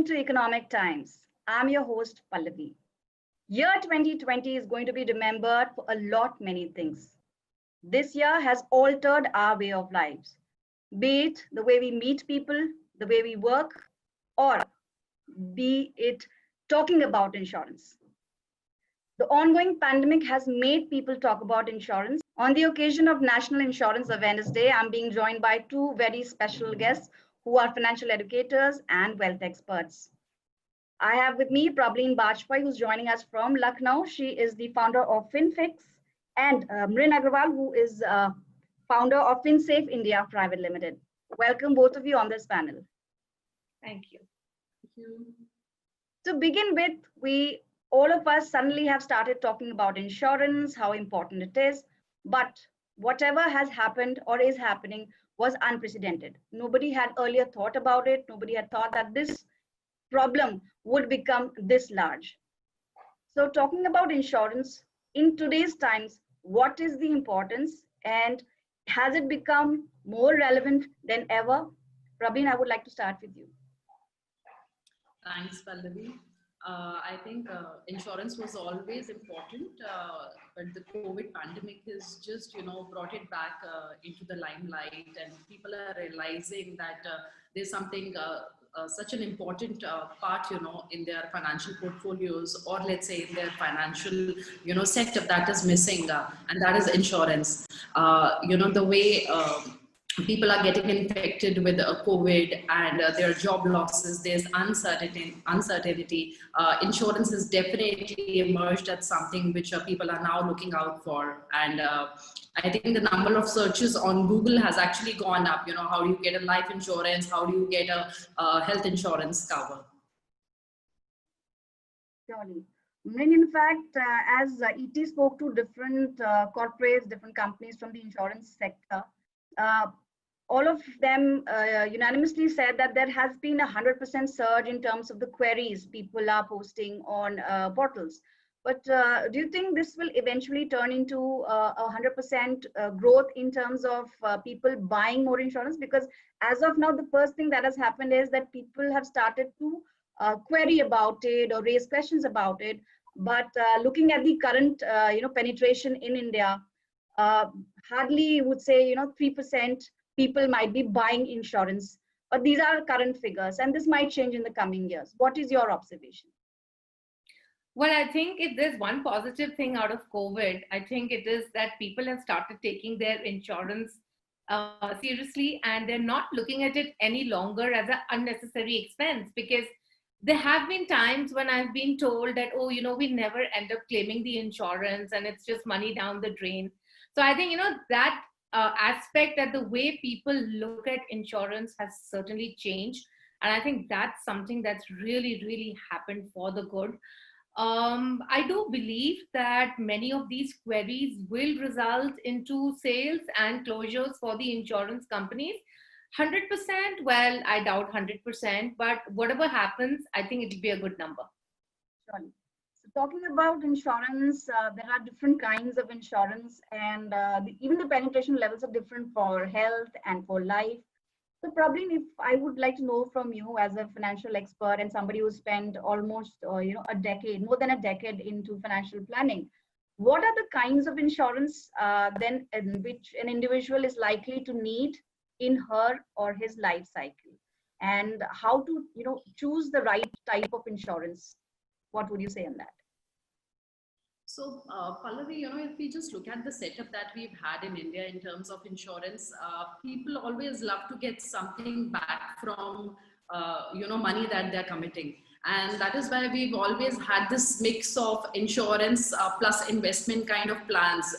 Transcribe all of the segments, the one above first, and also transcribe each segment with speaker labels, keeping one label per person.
Speaker 1: Welcome to Economic Times. I'm your host, Pallavi. Year 2020 is going to be remembered for a lot many things. This year has altered our way of lives, be it the way we meet people, the way we work, or be it talking about insurance. The ongoing pandemic has made people talk about insurance. On the occasion of National Insurance Awareness Day, I'm being joined by two very special guests who are financial educators and wealth experts. I have with me Prableen Bajpai, who's joining us from Lucknow. She is the founder of FinFix, and Mrin Agrawal, who is founder of FinSafe India Private Limited. Welcome both of you on this panel.
Speaker 2: Thank you.
Speaker 3: Thank you.
Speaker 1: To begin with, all of us suddenly have started talking about insurance, how important it is, but whatever has happened or is happening was unprecedented. Nobody had earlier thought about it. Nobody had thought that this problem would become this large. So talking about insurance in today's times, what is the importance and has it become more relevant than ever? Prableen, I would like to start with you.
Speaker 3: Thanks, Pallavi. I think insurance was always important, but the COVID pandemic has just, brought it back into the limelight, and people are realizing that there's something, such an important part, in their financial portfolios, or let's say in their financial, setup that is missing, and that is insurance. The way people are getting infected with COVID and their job losses, there's uncertainty. Insurance has definitely emerged as something which people are now looking out for. And I think the number of searches on Google has actually gone up. How do you get a life insurance? How do you get a health insurance cover?
Speaker 1: Surely. In fact, as ET spoke to different corporates, different companies from the insurance sector, all of them unanimously said that there has been a 100% surge in terms of the queries people are posting on portals. But do you think this will eventually turn into a 100% growth in terms of people buying more insurance? Because as of now, the first thing that has happened is that people have started to query about it or raise questions about it. But looking at the current penetration in India, hardly would say 3% people might be buying insurance, but these are current figures and this might change in the coming years. What is your observation?
Speaker 2: Well, I think if there's one positive thing out of COVID, I think it is that people have started taking their insurance seriously, and they're not looking at it any longer as an unnecessary expense, because there have been times when I've been told that, oh, we never end up claiming the insurance and it's just money down the drain. So I think, that aspect, that the way people look at insurance has certainly changed. And I think that's something that's really, really happened for the good. I do believe that many of these queries will result into sales and closures for the insurance companies. 100%, well, I doubt 100%, but whatever happens, I think it'll be a good number.
Speaker 1: Surely. Talking about insurance, there are different kinds of insurance, and even the penetration levels are different for health and for life. So probably if I would like to know from you as a financial expert and somebody who spent almost a decade, more than a decade into financial planning, what are the kinds of insurance then in which an individual is likely to need in her or his life cycle, and how to choose the right type of insurance? What would you say on that?
Speaker 3: So, Pallavi, if we just look at the setup that we've had in India in terms of insurance, people always love to get something back from, money that they're committing. And that is why we've always had this mix of insurance plus investment kind of plans,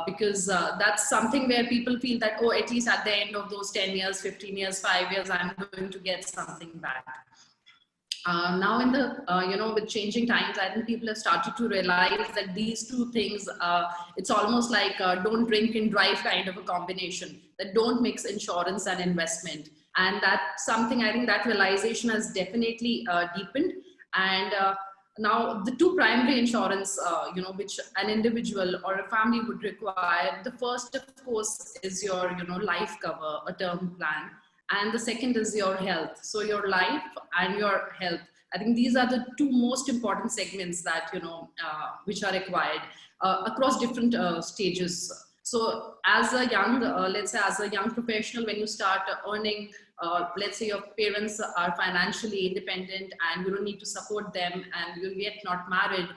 Speaker 3: because that's something where people feel that, oh, at least at the end of those 10 years, 15 years, 5 years, I'm going to get something back. Now in the, with changing times, I think people have started to realize that these two things, it's almost like don't drink and drive kind of a combination, that don't mix insurance and investment. And that's something, I think that realization has definitely deepened. And now the two primary insurance, which an individual or a family would require, the first, of course, is your, life cover, a term plan. and the second is your health. So your life and your health. I think these are the two most important segments that, which are required across different stages. So as a young, let's say as a young professional, when you start earning, let's say your parents are financially independent and you don't need to support them and you're yet not married,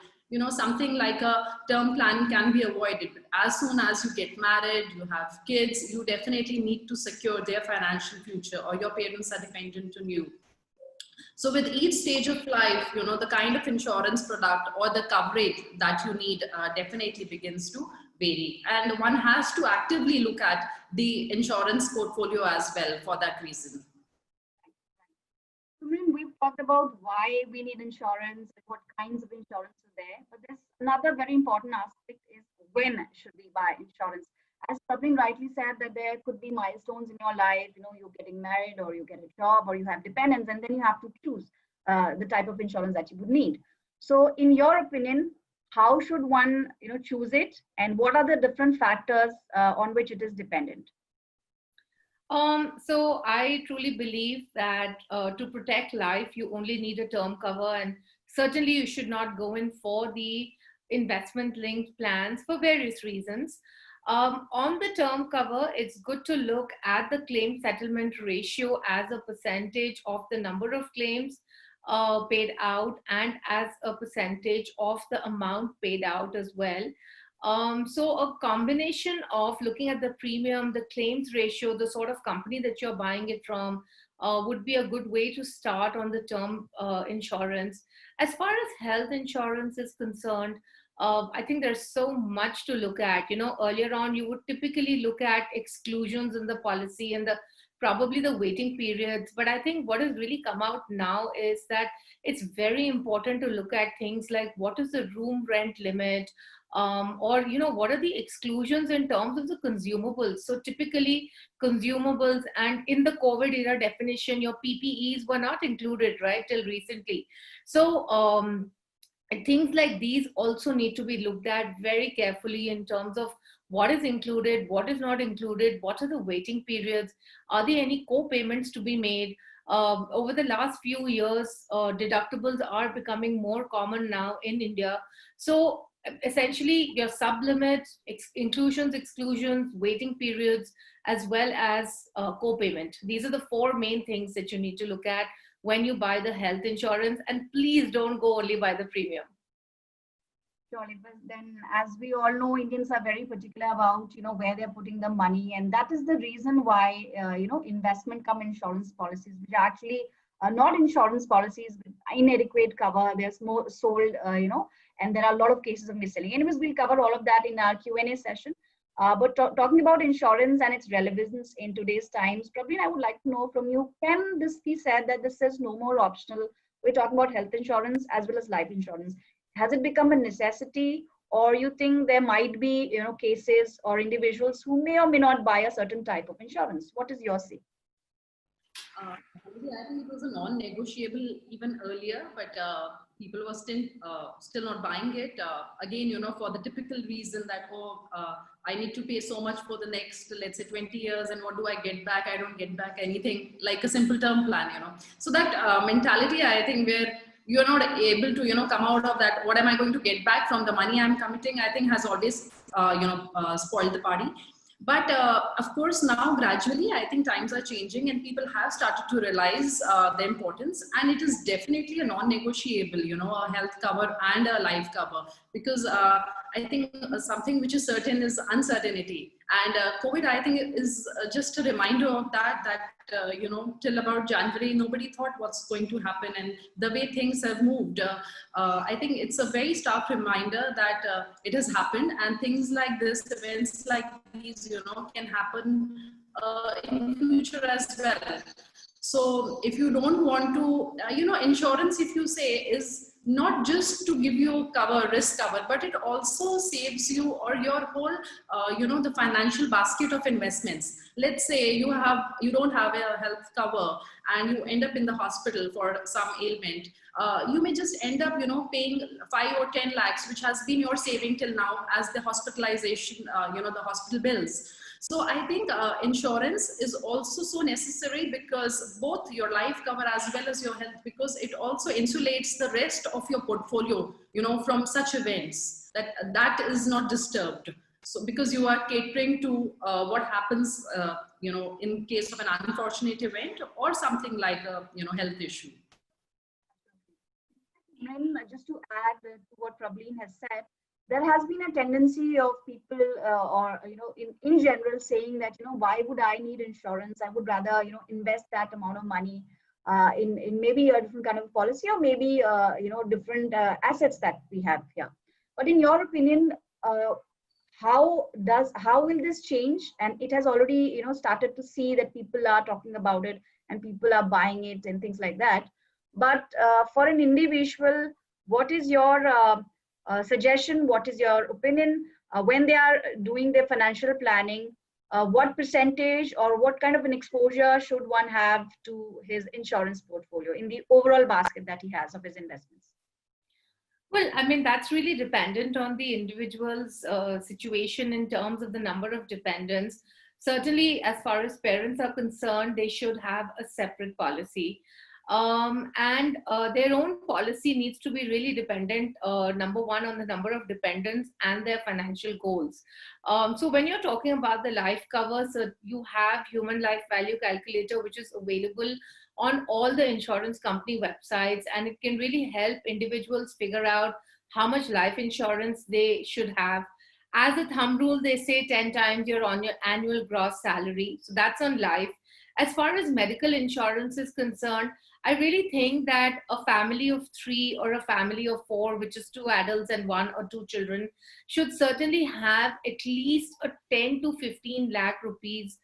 Speaker 3: something like a term plan can be avoided. But as soon as you get married, you have kids, you definitely need to secure their financial future, or your parents are dependent on you. So with each stage of life, the kind of insurance product or the coverage that you need definitely begins to vary. And one has to actively look at the insurance portfolio as well for that reason.
Speaker 1: We've talked about why we need insurance, what kinds of insurance are there, but there's another very important aspect is when should we buy insurance? As Praveen rightly said, that there could be milestones in your life, you're getting married or you get a job or you have dependents, and then you have to choose the type of insurance that you would need. So in your opinion, how should one choose it, and what are the different factors on which it is dependent?
Speaker 2: So I truly believe that to protect life, you only need a term cover, and certainly you should not go in for the investment linked plans for various reasons. On the term cover, it's good to look at the claim settlement ratio as a percentage of the number of claims paid out and as a percentage of the amount paid out as well. So a combination of looking at the premium, the claims ratio, the sort of company that you're buying it from would be a good way to start on the term insurance. As far as health insurance is concerned, I think there's so much to look at. Earlier on, you would typically look at exclusions in the policy and probably the waiting periods. But I think what has really come out now is that it's very important to look at things like what is the room rent limit, or what are the exclusions in terms of the consumables. So typically consumables, and in the COVID era definition, your PPEs were not included right till recently. So and things like these also need to be looked at very carefully in terms of what is included, what is not included, what are the waiting periods, are there any co-payments to be made. Over the last few years, deductibles are becoming more common now in India. So essentially your sublimits, inclusions, exclusions, waiting periods, as well as co-payment. These are the four main things that you need to look at when you buy the health insurance, and please don't go only by the premium.
Speaker 1: Surely, but then as we all know, Indians are very particular about, where they're putting the money. And that is the reason why, investment come insurance policies, which are actually not insurance policies, inadequate cover. There's more sold, and there are a lot of cases of mis-selling. Anyways, we'll cover all of that in our Q&A session. But talking about insurance and its relevance in today's times, Praveen, I would like to know from you, can this be said that this is no more optional? We're talking about health insurance as well as life insurance. Has it become a necessity, or you think there might be, cases or individuals who may or may not buy a certain type of insurance? What is your say?
Speaker 3: I think it was a non-negotiable even earlier, but people were still not buying it. Again, for the typical reason that, I need to pay so much for the next, let's say 20 years, and what do I get back? I don't get back anything, like a simple term plan, So that mentality, I think, where you're not able to, come out of that, what am I going to get back from the money I'm committing, I think has always, spoiled the party. But of course, now gradually, I think times are changing and people have started to realize the importance, and it is definitely a non-negotiable, a health cover and a life cover, because I think something which is certain is uncertainty. And COVID, I think, is just a reminder of that, till about January, nobody thought what's going to happen, and the way things have moved. I think it's a very stark reminder that it has happened, and things like this, events like these, can happen in future as well. So if you don't want to, insurance, if you say, is not just to give you risk cover, but it also saves you or your whole, the financial basket of investments. Let's say you don't have a health cover and you end up in the hospital for some ailment. You may just end up, paying 5 or 10 lakhs, which has been your saving till now as the hospitalization, the hospital bills. So I think insurance is also so necessary, because both your life cover as well as your health, because it also insulates the rest of your portfolio, from such events, that is not disturbed. So because you are catering to what happens, in case of an unfortunate event or something like a, health issue.
Speaker 1: And just to add to what Prableen has said, there has been a tendency of people, or in general, saying that why would I need insurance? I would rather invest that amount of money in maybe a different kind of policy, or maybe different assets that we have here. But in your opinion, how will this change? And it has already started to see that people are talking about it and people are buying it and things like that. But for an individual, what is your suggestion? What is your opinion when they are doing their financial planning? What percentage or what kind of an exposure should one have to his insurance portfolio in the overall basket that he has of his investments?
Speaker 2: Well, I mean, that's really dependent on the individual's situation in terms of the number of dependents. Certainly, as far as parents are concerned, they should have a separate policy. And their own policy needs to be really dependent, number one, on the number of dependents and their financial goals. So when you're talking about the life cover, so you have human life value calculator, which is available on all the insurance company websites, and it can really help individuals figure out how much life insurance they should have. As a thumb rule, they say 10 times your annual gross salary. So that's on life. As far as medical insurance is concerned, I really think that a family of 3 or a family of 4, which is 2 adults and 1 or 2 children, should certainly have at least a 10 to 15 lakh rupees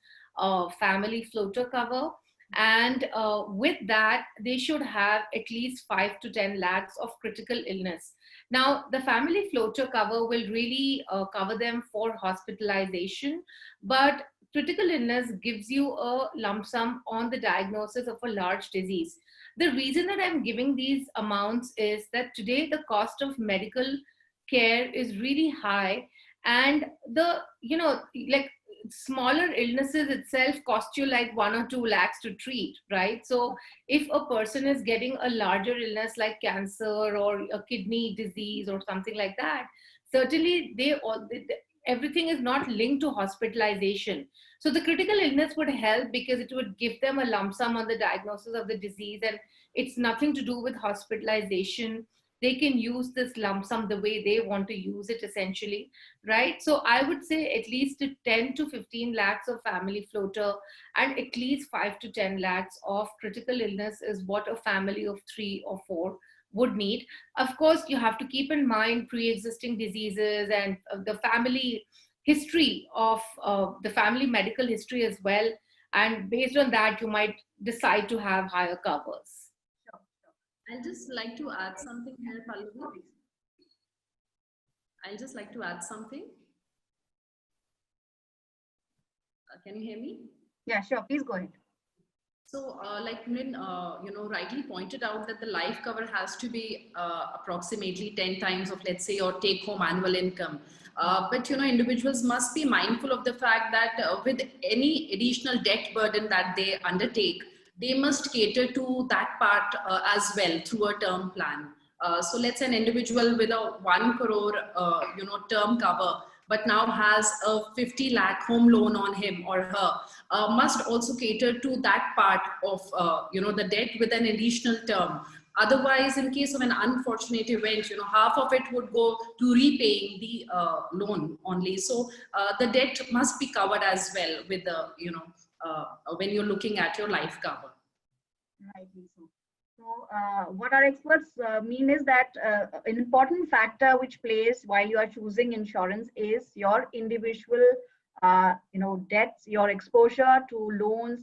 Speaker 2: family floater cover. And with that, they should have at least 5 to 10 lakhs of critical illness. Now, the family floater cover will really cover them for hospitalization, but critical illness gives you a lump sum on the diagnosis of a large disease. The reason that I'm giving these amounts is that today the cost of medical care is really high, and like smaller illnesses itself cost you like 1 or 2 lakhs to treat, right? So if a person is getting a larger illness like cancer or a kidney disease or something like that, certainly everything is not linked to hospitalization. So the critical illness would help because it would give them a lump sum on the diagnosis of the disease, and it's nothing to do with hospitalization. They can use this lump sum the way they want to use it, essentially, right? So I would say at least 10 to 15 lakhs of family floater and at least 5 to 10 lakhs of critical illness is what a family of 3 or 4 would need. Of course, you have to keep in mind pre-existing diseases and the family history of the family medical history as well. And based on that, you might decide to have higher covers.
Speaker 3: I'll just like to add something here, Pallavi. I'll just like to add something. Can you hear me?
Speaker 1: Yeah, sure. Please go ahead.
Speaker 3: So, like Min, rightly pointed out that the life cover has to be approximately 10 times of, let's say, your take-home annual income. But individuals must be mindful of the fact that with any additional debt burden that they undertake, they must cater to that part as well through a term plan. So let's say an individual with a 1 crore, term cover, but now has a 50 lakh home loan on him or her, must also cater to that part of, the debt with an additional term. Otherwise, in case of an unfortunate event, half of it would go to repaying the loan only. So the debt must be covered as well with the, when you're looking at your life cover.
Speaker 1: Right. So what our experts mean is that an important factor which plays while you are choosing insurance is your individual, debts, your exposure to loans,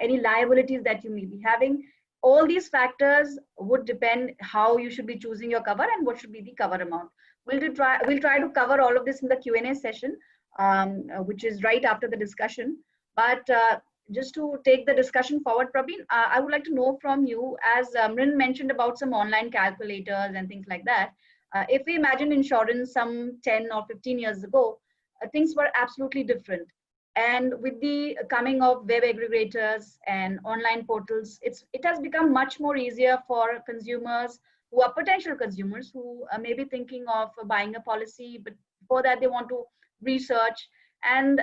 Speaker 1: any liabilities that you may be having. All these factors would depend how you should be choosing your cover and what should be the cover amount. We'll try to cover all of this in the Q&A session, which is right after the discussion. But just to take the discussion forward, Prableen, I would like to know from you, as Mrin mentioned about some online calculators and things like that. If we imagine insurance some 10 or 15 years ago, things were absolutely different. And with the coming of web aggregators and online portals, it has become much more easier for consumers who are potential consumers who may be thinking of buying a policy, but before that they want to research. And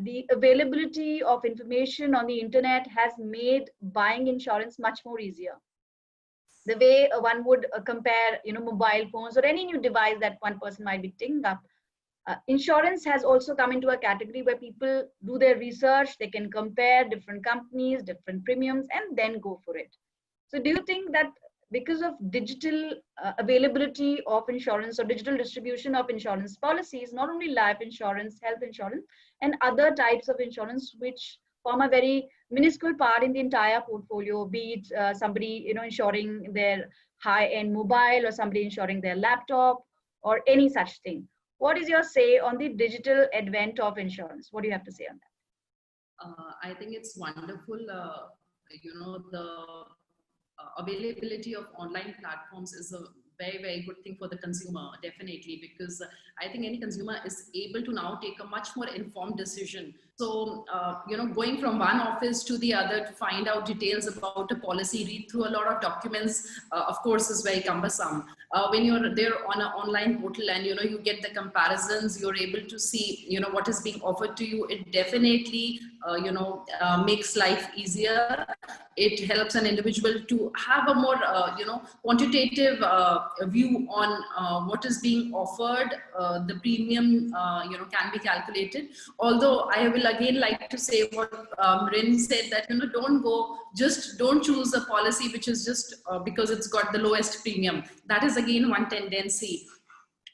Speaker 1: the availability of information on the internet has made buying insurance much more easier. The way one would compare, mobile phones or any new device that one person might be picking up, insurance has also come into a category where people do their research, they can compare different companies, different premiums, and then go for it. So do you think that because of digital availability of insurance or digital distribution of insurance policies, not only life insurance, health insurance, and other types of insurance which form a very minuscule part in the entire portfolio, be it somebody insuring their high-end mobile or somebody insuring their laptop or any such thing? What is your say on the digital advent of insurance? What do you have to say on that?
Speaker 3: I think it's wonderful. The availability of online platforms is a very, very good thing for the consumer, definitely, because I think any consumer is able to now take a much more informed decision. So, going from one office to the other to find out details about a policy, read through a lot of documents, of course, is very cumbersome. When you're there on an online portal and, you get the comparisons, you're able to see, what is being offered to you. It definitely, makes life easier. It helps an individual to have a more, quantitative view on what is being offered. The premium, can be calculated. Although I will again like to say what Rin said, that, don't choose a policy which is just because it's got the lowest premium. That is again one tendency.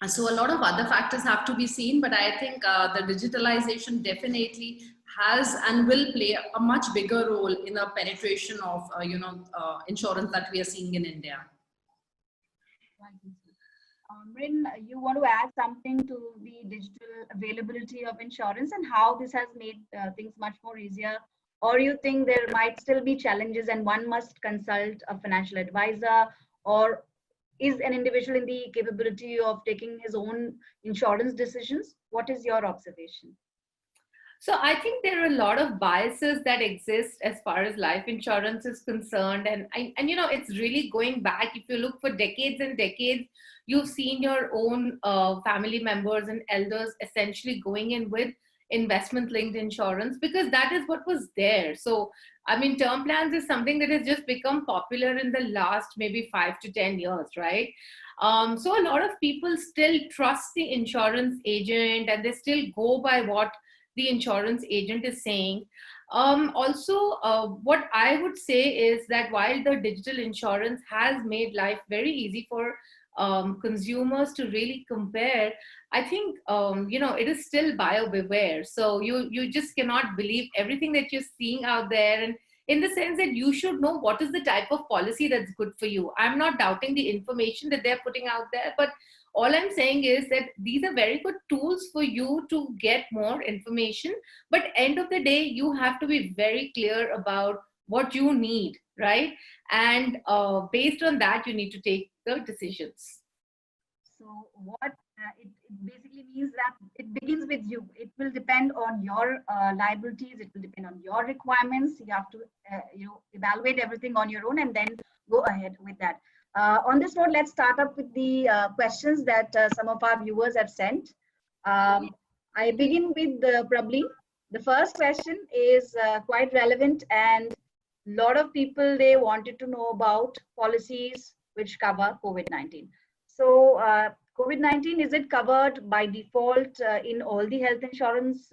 Speaker 3: So a lot of other factors have to be seen, but I think the digitalization definitely has and will play a much bigger role in the penetration of insurance that we are seeing in India.
Speaker 1: Rin, you want to add something to the digital availability of insurance and how this has made things much more easier? Or you think there might still be challenges and one must consult a financial advisor? Or is an individual in the capability of taking his own insurance decisions? What is your observation?
Speaker 2: So I think there are a lot of biases that exist as far as life insurance is concerned. And it's really going back. If you look for decades and decades, you've seen your own family members and elders essentially going in with investment linked insurance because that is what was there. So, term plans is something that has just become popular in the last maybe 5 to 10 years, right? So a lot of people still trust the insurance agent and they still go by what the insurance agent is saying. What I would say is that while the digital insurance has made life very easy for consumers to really compare, I think it is still buyer beware. So you just cannot believe everything that you're seeing out there, and in the sense that you should know what is the type of policy that's good for you. I'm not doubting the information that they're putting out there, but all I'm saying is that these are very good tools for you to get more information. But end of the day, you have to be very clear about what you need, right? And based on that, you need to take the decisions.
Speaker 1: So what it basically means that it begins with you. It will depend on your liabilities. It will depend on your requirements. You have to evaluate everything on your own and then go ahead with that. On this note, let's start up with the questions that some of our viewers have sent. I begin with Prabli. The first question is quite relevant, and a lot of people, they wanted to know about policies which cover COVID-19. So COVID-19, is it covered by default in all the health insurance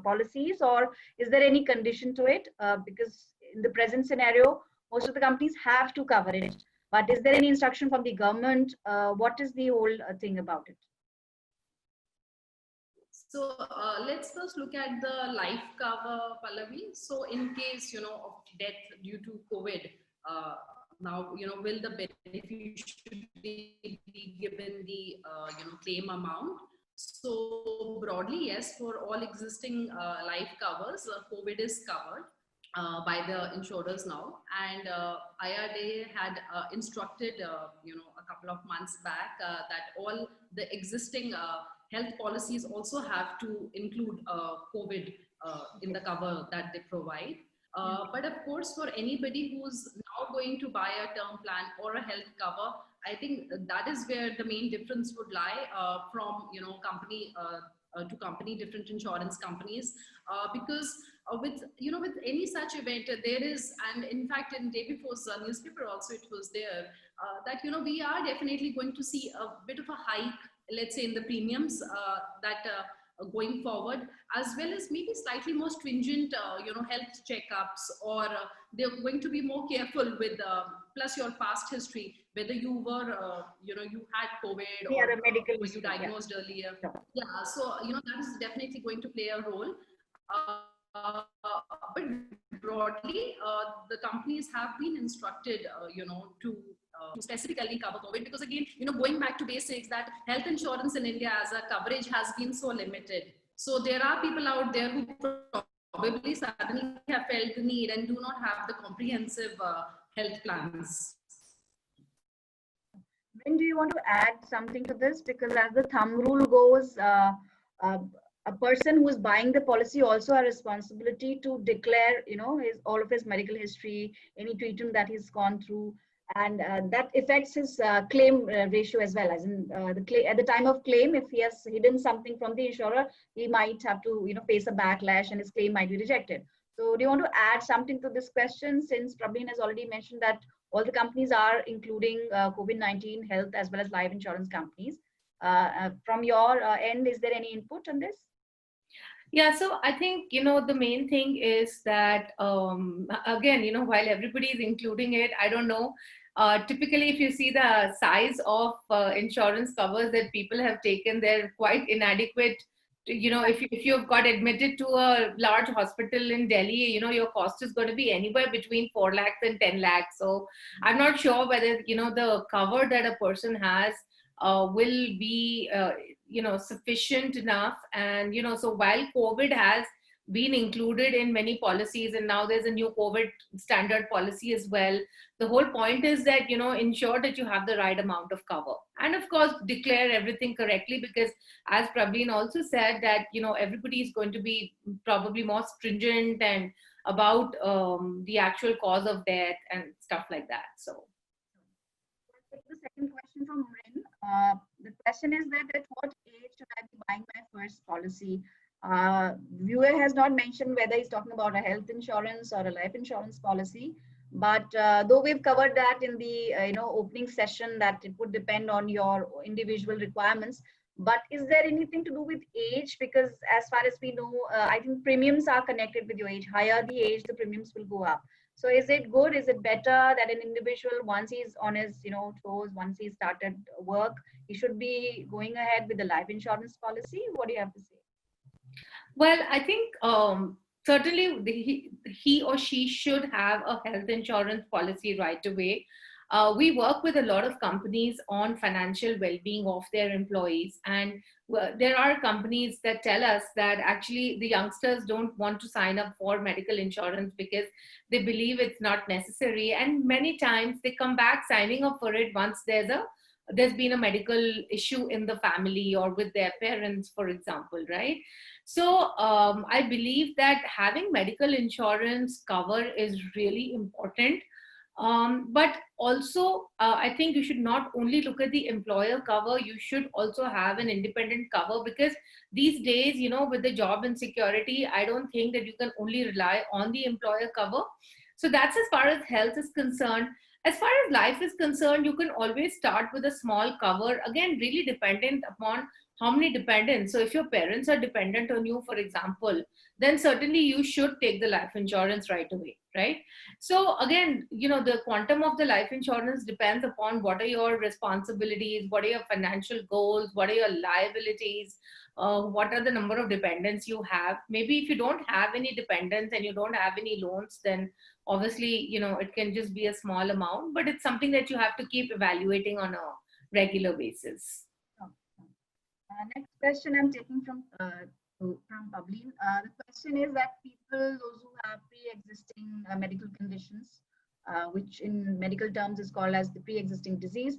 Speaker 1: policies, or is there any condition to it? Because in the present scenario, most of the companies have to cover it. But is there any instruction from the government? What is the whole thing about it?
Speaker 3: So let's first look at the life cover, Pallavi. So in case, of death due to COVID, now, will the beneficiary be given the, claim amount? So broadly, yes, for all existing life covers, COVID is covered by the insurers now. And IRDAI had instructed, a couple of months back that all the existing health policies also have to include COVID in the cover that they provide. But of course, for anybody who's now going to buy a term plan or a health cover, I think that is where the main difference would lie from company to company, different insurance companies, because with any such event there is, and in fact in day before's newspaper also it was there, that we are definitely going to see a bit of a hike, let's say, in the premiums that going forward, as well as maybe slightly more stringent health checkups, or they're going to be more careful with plus your past history, whether you were you had COVID
Speaker 1: Yeah,
Speaker 3: or
Speaker 1: the medical
Speaker 3: were you
Speaker 1: history,
Speaker 3: diagnosed earlier.
Speaker 1: Sure.
Speaker 3: Yeah, so that is definitely going to play a role. But broadly, the companies have been instructed, to specifically cover COVID, because again, going back to basics, that health insurance in India as a coverage has been so limited. So there are people out there who probably suddenly have felt the need and do not have the comprehensive health plans.
Speaker 1: When do you want to add something to this? Because as the thumb rule goes, a person who is buying the policy also has responsibility to declare, all of his medical history, any treatment that he's gone through, and that affects his claim ratio as well. As in, at the time of claim, if he has hidden something from the insurer, he might have to, face a backlash, and his claim might be rejected. So, do you want to add something to this question, since Praveen has already mentioned that all the companies are including COVID-19 health as well as life insurance companies? From your end, is there any input on this?
Speaker 2: Yeah, so I think, the main thing is that, again, while everybody is including it, I don't know. Typically, if you see the size of insurance covers that people have taken, they're quite inadequate. If you've got admitted to a large hospital in Delhi, your cost is going to be anywhere between 4 lakhs and 10 lakhs. So I'm not sure whether, the cover that a person has will be sufficient enough. And so while COVID has been included in many policies, and now there's a new COVID standard policy as well, the whole point is that ensure that you have the right amount of cover, and of course declare everything correctly, because as Praveen also said, that everybody is going to be probably more stringent and about the actual cause of death and stuff like that. So
Speaker 1: The second question from Rin. The question is that at what age should I be buying my first policy? Viewer has not mentioned whether he's talking about a health insurance or a life insurance policy, but though we've covered that in the opening session, that it would depend on your individual requirements. But is there anything to do with age? Because as far as we know, I think premiums are connected with your age. Higher the age, the premiums will go up. So is it good? Is it better that an individual, once he's on his toes, once he started work, he should be going ahead with the life insurance policy? What do you have to say?
Speaker 2: well, I think certainly he or she should have a health insurance policy right away. We work with a lot of companies on financial well-being of their employees, and there are companies that tell us that actually the youngsters don't want to sign up for medical insurance because they believe it's not necessary, and many times they come back signing up for it once there's been a medical issue in the family or with their parents, for example, right? So I believe that having medical insurance cover is really important. But also, I think you should not only look at the employer cover, you should also have an independent cover, because these days, with the job insecurity, I don't think that you can only rely on the employer cover. So that's as far as health is concerned. As far as life is concerned, you can always start with a small cover, again, really dependent upon how many dependents. So if your parents are dependent on you, for example, then certainly you should take the life insurance right away, right? So again, the quantum of the life insurance depends upon what are your responsibilities, what are your financial goals, what are your liabilities, what are the number of dependents you have. Maybe if you don't have any dependents and you don't have any loans, then obviously, it can just be a small amount, but it's something that you have to keep evaluating on a regular basis.
Speaker 1: Next question I'm taking from Pavleen. The question is that those who have pre-existing medical conditions, which in medical terms is called as the pre-existing disease,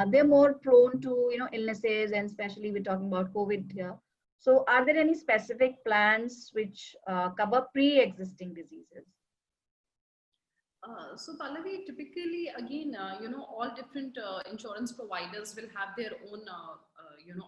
Speaker 1: they're more prone to illnesses, and especially we're talking about COVID here. So are there any specific plans which cover pre-existing diseases?
Speaker 3: So Pallavi, typically, again, all different insurance providers will have their own,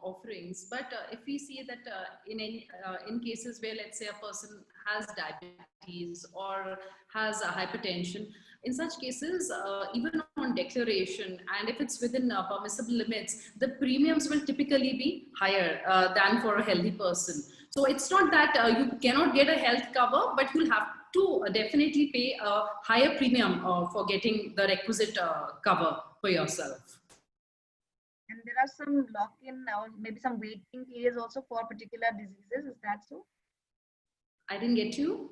Speaker 3: offerings. But if we see that in cases where, let's say, a person has diabetes or has a hypertension, in such cases, even on declaration, and if it's within permissible limits, the premiums will typically be higher than for a healthy person. So it's not that you cannot get a health cover, but you'll have to definitely pay a higher premium for getting the requisite cover for yourself.
Speaker 1: And there are some lock-in or maybe some waiting periods also for particular diseases. Is that so?
Speaker 3: I didn't get you.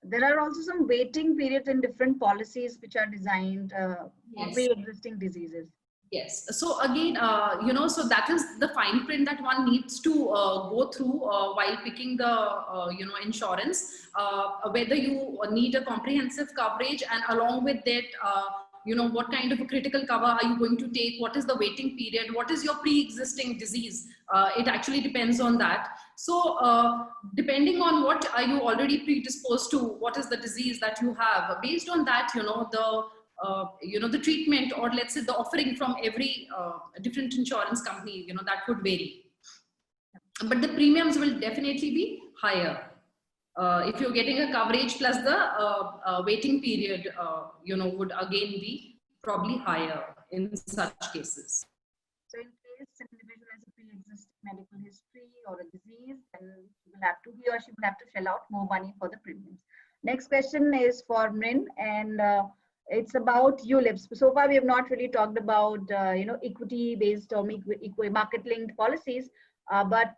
Speaker 1: There are also some waiting periods in different policies which are designed for
Speaker 3: Yes.
Speaker 1: pre-existing diseases.
Speaker 3: Yes. So again, so that is the fine print that one needs to go through while picking the, insurance, whether you need a comprehensive coverage, and along with that, what kind of a critical cover are you going to take? What is the waiting period? What is your pre-existing disease? It actually depends on that. So depending on what are you already predisposed to, what is the disease that you have, based on that, the treatment, or let's say the offering from every different insurance company, that would vary. But the premiums will definitely be higher. If you're getting a coverage plus the waiting period, would again be probably higher in such cases.
Speaker 1: So in case an individual has a pre-existing medical history or a disease, then he or she will have to shell out more money for the premiums. Next question is for Mrin, and it's about ULIPs. So far, we have not really talked about equity-based or market-linked policies. But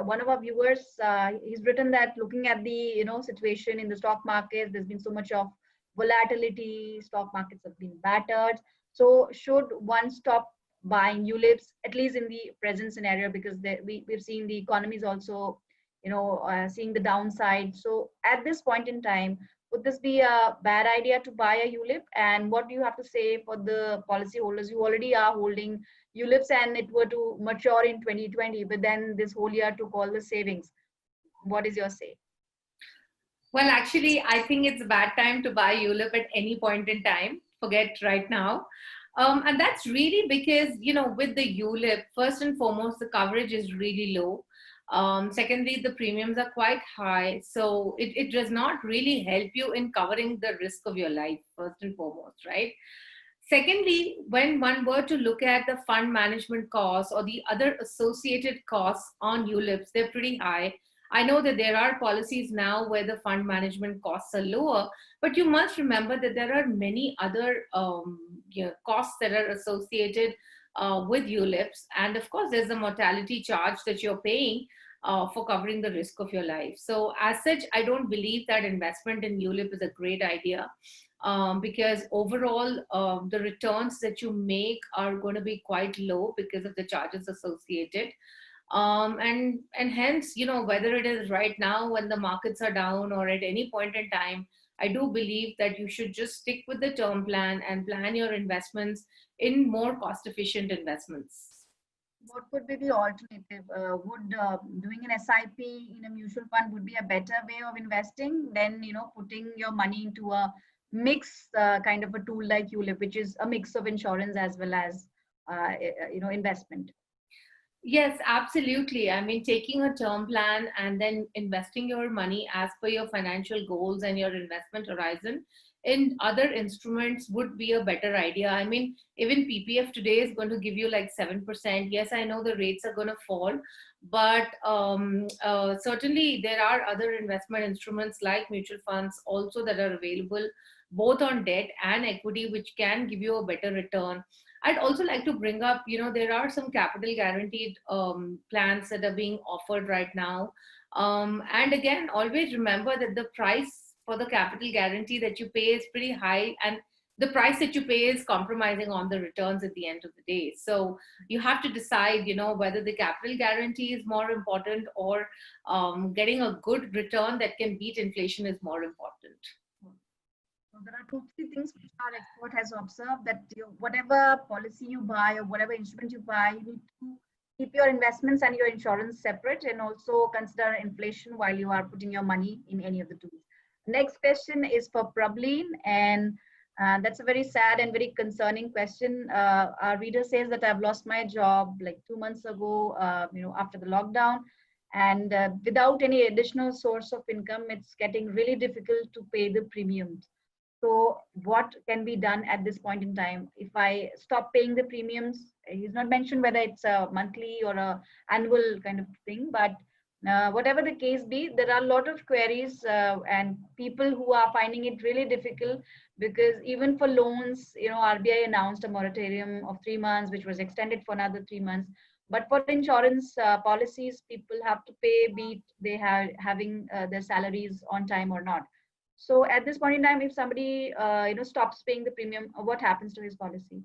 Speaker 1: one of our viewers, he's written that looking at the situation in the stock market, there's been so much of volatility. Stock markets have been battered. So should one stop buying ULIPs, at least in the present scenario, because we've seen the economy is also seeing the downside. So at this point in time, would this be a bad idea to buy a ULIP? And what do you have to say for the policyholders who already are holding ULIPs and it were to mature in 2020, but then this whole year took all the savings? What is your say?
Speaker 2: Well, actually, I think it's a bad time to buy ULIP at any point in time. Forget right now. And that's really because, with the ULIP, first and foremost, the coverage is really low. Secondly, the premiums are quite high. So it does not really help you in covering the risk of your life, first and foremost, right? Secondly, when one were to look at the fund management costs or the other associated costs on ULIPs, they're pretty high. I know that there are policies now where the fund management costs are lower, but you must remember that there are many other costs that are associated with ULIPs. And of course, there's a mortality charge that you're paying for covering the risk of your life. So as such, I don't believe that investment in ULIP is a great idea. Because overall, the returns that you make are going to be quite low because of the charges associated. And hence, whether it is right now when the markets are down or at any point in time, I do believe that you should just stick with the term plan and plan your investments in more cost-efficient investments.
Speaker 1: What could be the alternative? Would doing an SIP in a mutual fund would be a better way of investing than putting your money into a mix kind of a tool like ULIP, which is a mix of insurance as well as investment?
Speaker 2: Yes, absolutely. I mean, taking a term plan and then investing your money as per your financial goals and your investment horizon in other instruments would be a better idea. I mean, even PPF today is going to give you like 7%. Yes, I know the rates are going to fall, but certainly there are other investment instruments like mutual funds also that are available both on debt and equity, which can give you a better return. I'd also like to bring up, there are some capital guaranteed plans that are being offered right now. And again, always remember that the price for the capital guarantee that you pay is pretty high, and the price that you pay is compromising on the returns at the end of the day. So you have to decide, whether the capital guarantee is more important or getting a good return that can beat inflation is more important.
Speaker 1: So there are 2-3 things which our expert has observed, that whatever policy you buy or whatever instrument you buy, you need to keep your investments and your insurance separate, and also consider inflation while you are putting your money in any of the tools. Next question is for Prableen, and that's a very sad and very concerning question. Our reader says that I've lost my job like 2 months ago, after the lockdown, and without any additional source of income, it's getting really difficult to pay the premiums. So what can be done at this point in time? If I stop paying the premiums, he's not mentioned whether it's a monthly or a annual kind of thing, but whatever the case be, there are a lot of queries and people who are finding it really difficult, because even for loans, RBI announced a moratorium of 3 months, which was extended for another 3 months. But for insurance policies, people have to pay, be it they have having their salaries on time or not. So at this point in time, if somebody stops paying the premium, what happens to his policy?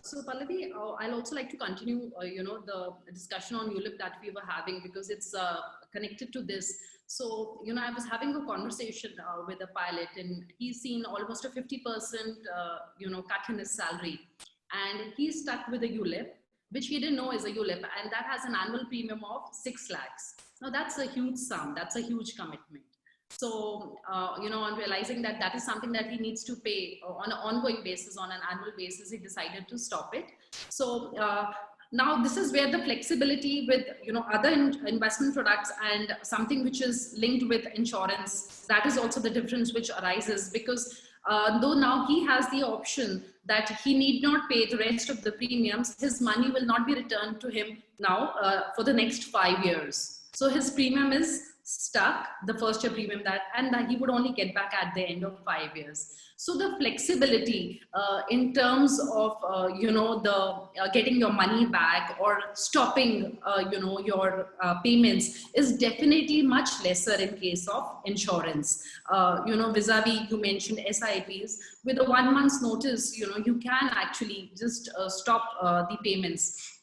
Speaker 3: So Pallavi, I'll also like to continue, the discussion on ULIP that we were having, because it's connected to this. So, I was having a conversation with a pilot, and he's seen almost a 50%, cut in his salary, and he's stuck with a ULIP, which he didn't know is a ULIP, and that has an annual premium of 6 lakhs. Now that's a huge sum. That's a huge commitment. So, on realizing that that is something that he needs to pay on an ongoing basis, on an annual basis, he decided to stop it. So now this is where the flexibility with, other investment products and something which is linked with insurance, that is also the difference which arises, because though now he has the option that he need not pay the rest of the premiums, his money will not be returned to him now for the next 5 years. So his premium is stuck, the first year premium, and that he would only get back at the end of 5 years. So the flexibility in terms of getting your money back or stopping your payments is definitely much lesser in case of insurance. Vis-a-vis, you mentioned SIPs, with a 1 month's notice, you can actually just stop the payments,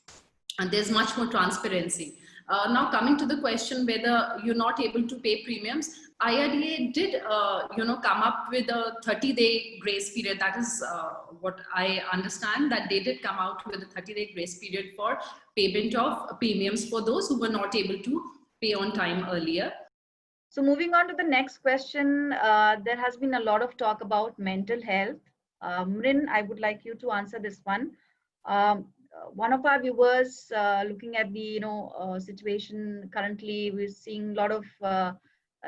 Speaker 3: and there's much more transparency. Now coming to the question whether you're not able to pay premiums, IRDA did, come up with a 30-day grace period. That is what I understand, that they did come out with a 30-day grace period for payment of premiums for those who were not able to pay on time earlier.
Speaker 1: So moving on to the next question, there has been a lot of talk about mental health. Mrin, I would like you to answer this one. One of our viewers, looking at the situation currently, we're seeing a lot of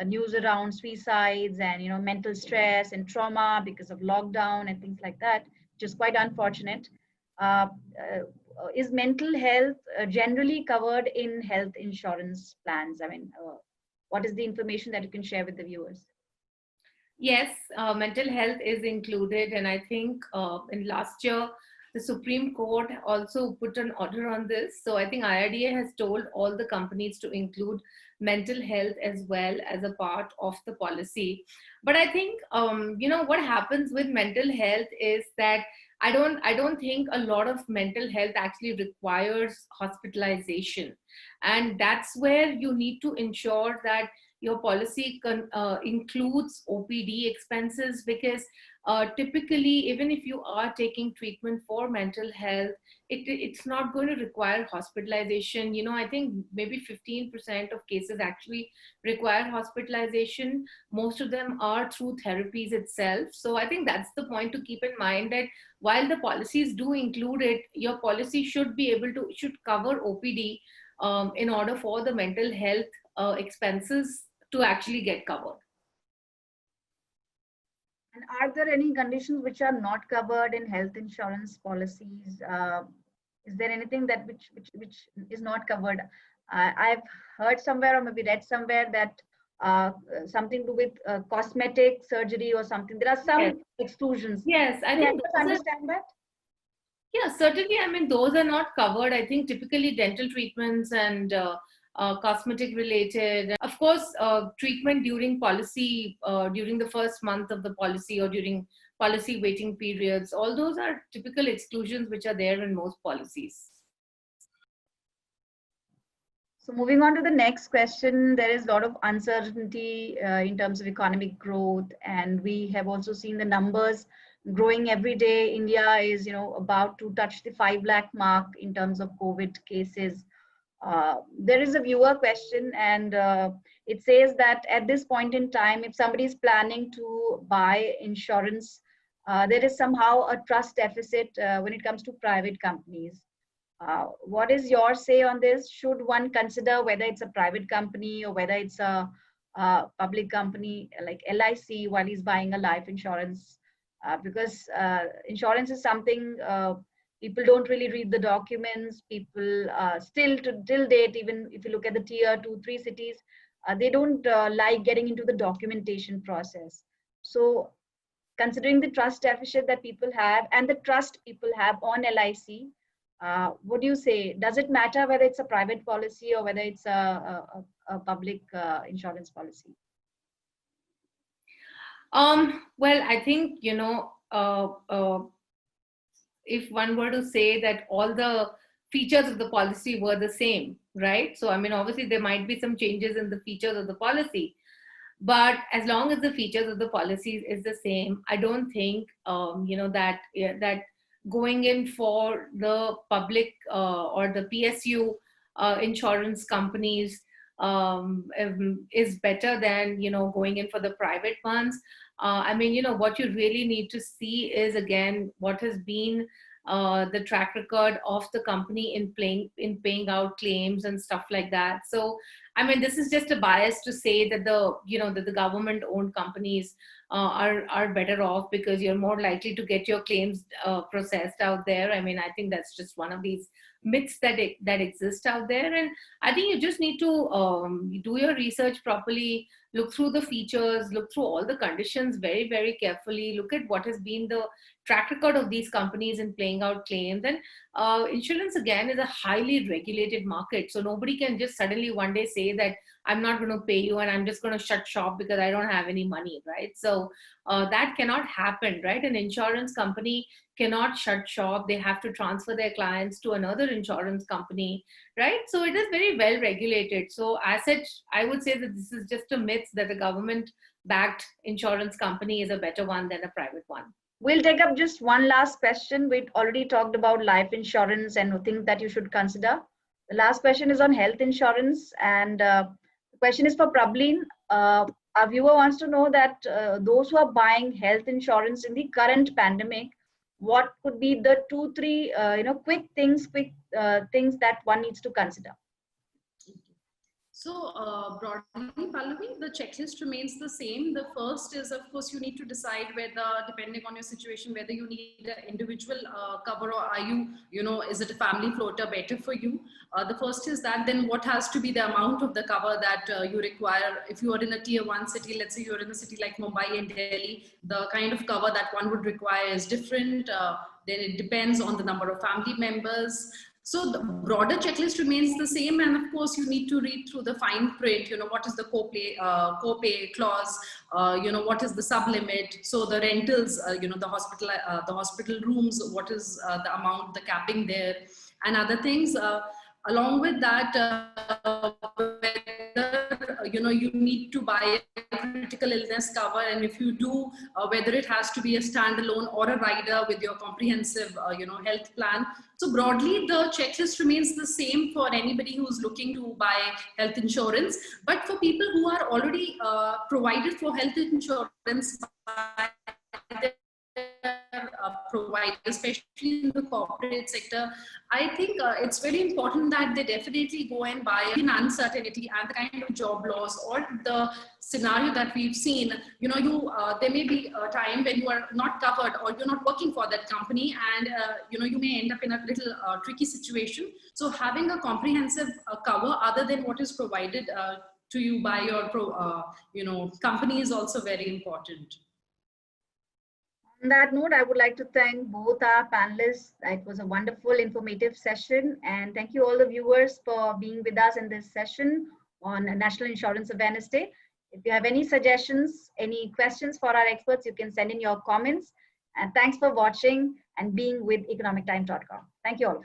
Speaker 1: news around suicides and mental stress and trauma because of lockdown and things like that, which is quite unfortunate. Is mental health generally covered in health insurance plans? I mean, what is the information that you can share with the viewers?
Speaker 2: Yes, mental health is included, and I think in last year the Supreme Court also put an order on this. So I think IRDA has told all the companies to include mental health as well as a part of the policy. But I think, what happens with mental health is that I don't think a lot of mental health actually requires hospitalization. And that's where you need to ensure that your policy includes OPD expenses, because typically, even if you are taking treatment for mental health, it's not going to require hospitalization. I think maybe 15% of cases actually require hospitalization. Most of them are through therapies itself. So I think that's the point to keep in mind, that while the policies do include it, your policy should cover OPD in order for the mental health expenses to actually get covered.
Speaker 1: And are there any conditions which are not covered in health insurance policies? Is there anything that which is not covered? I've heard somewhere, or maybe read somewhere, that something to do with cosmetic surgery or something. There are some exclusions.
Speaker 2: Yes, I think
Speaker 1: understand that.
Speaker 2: Yeah, certainly. I mean, those are not covered. I think typically dental treatments and cosmetic related. Of course, treatment during policy, during the first month of the policy or during policy waiting periods, all those are typical exclusions which are there in most policies.
Speaker 1: So moving on to the next question, there is a lot of uncertainty in terms of economic growth, and we have also seen the numbers growing every day. India is, about to touch the 5 lakh mark in terms of COVID cases. There is a viewer question, and it says that at this point in time, if somebody is planning to buy insurance, there is somehow a trust deficit when it comes to private companies. What is your say on this? Should one consider whether it's a private company or whether it's a public company like LIC while he's buying a life insurance? Because insurance is something people don't really read the documents. People still till date, even if you look at the tier 2, 3 cities, they don't like getting into the documentation process. So considering the trust deficit that people have and the trust people have on LIC, what do you say? Does it matter whether it's a private policy or whether it's a public insurance policy?
Speaker 2: Well, I think, if one were to say that all the features of the policy were the same, right? So, I mean, obviously there might be some changes in the features of the policy, but as long as the features of the policy is the same, I don't think, that going in for the public or the PSU insurance companies is better than, going in for the private ones. I mean, what you really need to see is, again, what has been the track record of the company in paying out claims and stuff like that. So, I mean, this is just a bias to say that the government-owned companies are better off because you're more likely to get your claims processed out there. I mean, I think that's just one of these myths that exist out there, and I think you just need to do your research properly, look through the features, look through all the conditions very, very carefully, look at what has been the track record of these companies in paying out claims. And insurance, again, is a highly regulated market, so nobody can just suddenly one day say that I'm not going to pay you and I'm just going to shut shop because I don't have any money, right? So that cannot happen, right? An insurance company cannot shut shop. They have to transfer their clients to another insurance company, right? So it is very well regulated. So as such, I would say that this is just a myth that a government-backed insurance company is a better one than a private one.
Speaker 1: We'll take up just one last question. We'd already talked about life insurance and things that you should consider. The last question is on health insurance, and the question is for Prableen. Our viewer wants to know that those who are buying health insurance in the current pandemic, what could be the 2-3 quick things that one needs to consider?
Speaker 3: So broadly, Pallavi, the checklist remains the same. The first is, of course, you need to decide whether, depending on your situation, whether you need an individual cover or are you, is it a family floater better for you? The first is that. Then what has to be the amount of the cover that you require? If you are in a tier 1 city, let's say you're in a city like Mumbai and Delhi, the kind of cover that one would require is different. Then it depends on the number of family members. So the broader checklist remains the same, and of course you need to read through the fine print. What is the copay clause? What is the sublimit? So the rentals, the hospital rooms, what is the amount, the capping there, and other things. Along with that, whether you need to buy a critical illness cover, and if you do, whether it has to be a standalone or a rider with your comprehensive health plan. So broadly, the checklist remains the same for anybody who's looking to buy health insurance. But for people who are already provided for health insurance by their provider, especially in the corporate sector, I think it's very important that they definitely go and buy in uncertainty and the kind of job loss or the scenario that we've seen. There may be a time when you are not covered or you're not working for that company, and you may end up in a little tricky situation. So having a comprehensive cover other than what is provided to you by your company is also very important.
Speaker 1: On that note, I would like to thank both our panelists. It was a wonderful, informative session. And thank you all the viewers for being with us in this session on National Insurance Awareness Day. If you have any suggestions, any questions for our experts, you can send in your comments. And thanks for watching and being with economictimes.com. Thank you all.